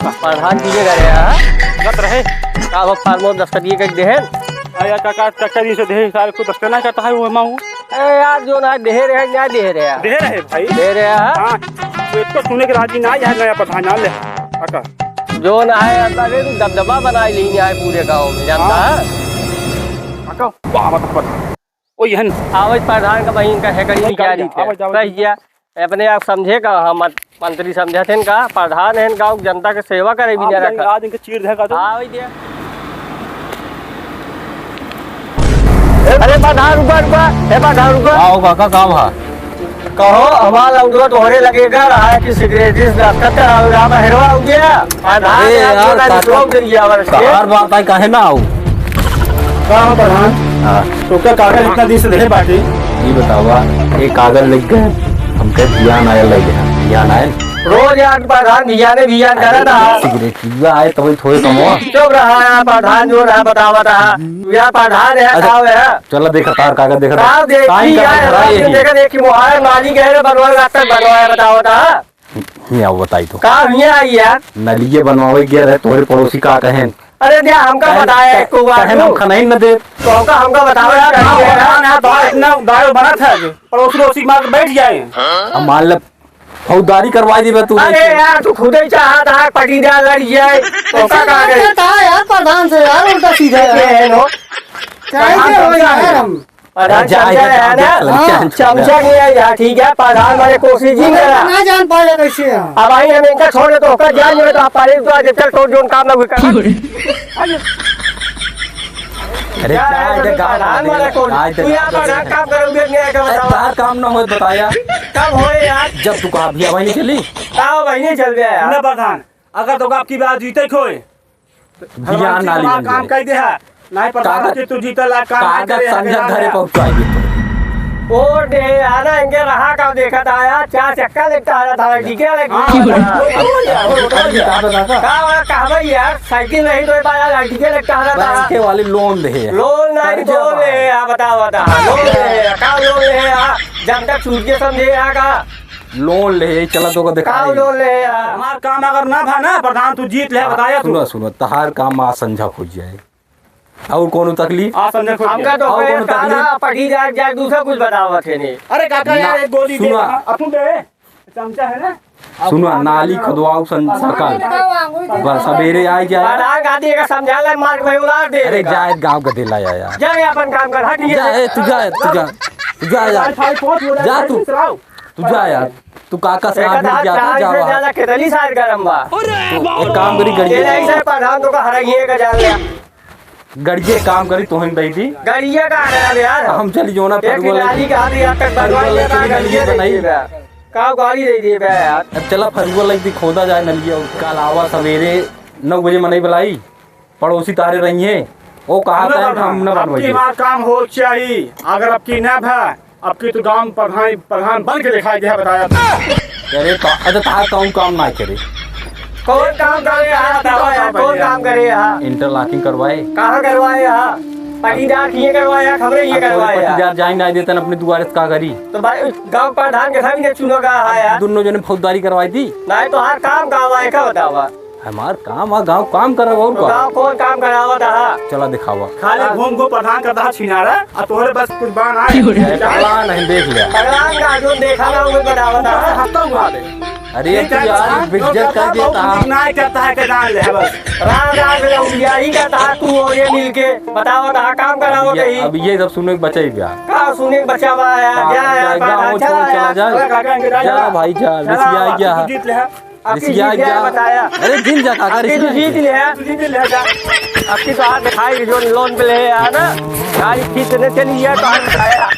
प्रधान जी के घरे गत रहे का वो फार्मो दस्तखत ये कर देहन आया काका चक्कर जी से दे साल को दस्तखत ना करता है वो माऊ ए यार जो ना दे रहे ना दे रहे भाई दे रहे हां तो इसको सुनने के राजी ना है नया प्रधान ना ले काका जो ना है अरे तू दबदबा बनाई ली है पूरे गांव में जानता है काका वाह मत ओ यहन आवाज प्रधान का बहन का है करी क्या दी कह दिया अपने आप समझे का हम मंत्री समझे थे का प्रधान है गांव जनता के सेवा करे भी जरा आज इनके चीर देगा तो हां वही दिया अरे प्रधान रुका हे प्रधान रुका आओ काका काम है कहो हमारा उधर तोहरे लगेगा रहा है कि सिगरेट दस्तखत कराओ बहरवा हो गया प्रधान यार लोग दे दिया हर बात आई काहे ना आओ कहां प्रधान हां तो क्या कागज इतना दिन से दे बाटी ये बतावा एक कागज लिख गए हमके ध्यान आया लग गया ध्यान आए रोज यार प्रधान भियान करा था सिगरेट पीवा आए तो थोड़े कमो चुप रहा है प्रधान जो रहा बतावा था यह प्रधान है गाँव है चलो देखा तार कागज देखा देखा देखी मुहार माली कह रहे बनवा तक बनवाया बतावा था यहाँ बताई तो कहाँ आई यार नलिये बनवावे गया रहे तोहरे पड़ोसी का कहें अरे क्या हमका बताया एक बार हम खनाई न दे तो हमका बताओ यार इतना दारू बना था पड़ोसी मार बैठ जाए अब मान ले फौजदारी करवा दी तू अरे यार तू खुद ही चाहा था पटीदार लड़ जाए तो क्या कहा गए यार प्रधान से यार उल्टा सीधा है नो प्रधान चमचा नहीं है यार ठीक है प्रधान मारे कोशिश ही करा ना जान पाए कैसे अब आई हम इनका छोड़े तो होकर जान तो आप पारे तो आज चल तो जोन काम ना हुई कर अरे प्रधान वाला कौन तू यहाँ प्रधान काम करोगे नहीं क्या बताओ काम ना हो बताया कब होए यार जब तू कहा भैया नहीं चली आओ महीने चल गया यार ना प्रधान अगर तो आपकी बात जीते खोए ध्यान नाली काम कर दे है नहीं प्रधान के तू जीता ला काम कागज संजय घरे पहुंचाएगी ओ दे आना इनके रहा का देखा था यार चार चक्का लेके आ रहा था ठीक है कहा यार साइकिल नहीं तो पाया लाठी के लेके आ रहा था के वाले लोन दे लोन नहीं लोन ले बताओ बता लोन ले का लोन ले जब तक छूट के समझे का लोन ले चला तो दिखा लोन ले हमार काम अगर ना भा ना प्रधान तू जीत ले बताया सुनो सुनो तहार काम आ संझा हो जाए और कोनो तकलीफ आ समझ हमका तो कोई कहना पटी जाए दूसरा कुछ बतावा थे नहीं अरे काका यार एक गोली दे अपन दे चमचा है ना सुनो नाली खुदवाओ सरकार बस सवेरे आ जाए प्रधान गादी का समझा ले मार भाई उलार दे अरे जाए गांव का दिला यार जाए अपन काम कर हट जाए तू जा यार तू जा यार तू काका से आदमी ज्यादा केतली सार गरम बा एक काम करी ये नहीं सर प्रधान तो का हराइए का जान लिया गड़िए काम करी तो हम दई थी गड़िया का है यार हम चली जो ना एक गाड़ी का हाथ यार तक बनवाइए का गड़िया बनाई का गाड़ी दे दी बे यार अब चला फरुआ लग दी खोदा जाए नलिया कल आवा सवेरे 9 बजे मनाई बुलाई पड़ोसी तारे रही है वो कहा था हम न बनवाइए काम हो चाहिए अगर आपकी न भा आपकी तो गांव प्रधान बन के दिखाई दे बताया अरे अच्छा तार काम ना करे कौन काम करे यार कौन काम करे यार इंटरलॉकिंग करवाए कहाँ करवाए यार पटीदार किए करवाया खबरें ये करवाया पटीदार जाए ना देते अपने द्वारे का करी तो भाई गांव प्रधान के सामने चुनो का है यार दोनों जने फौजदारी करवाई थी नहीं तो हर काम गाँव आए का बतावा हमार काम आ गाँव काम कर और तो गाँव कौन काम करावा था चला दिखावा खाली घूम घूम प्रधान का दहा छीना रहा और तोहरे बस कुछ बान आए नहीं देख लिया प्रधान का जो देखा ना वो बतावा था हफ्ता हुआ दे अरे यार इज्जत कर देता ना करता है के जान ले बस रात ही करता तू और ये मिल के बताओ था काम कराओ कहीं अब ये सब सुनने के बचे क्या कहाँ सुने बचावा गाँव छोड़ चला जा भाई जा रिसिया क्या जीत ले रिसिया क्या बताया अरे जिन जा काका जीत ले आपकी तो हाथ दिखाई जो लोन पे ले है ना गाड़ी खींचने चली है तो हाथ दिखाया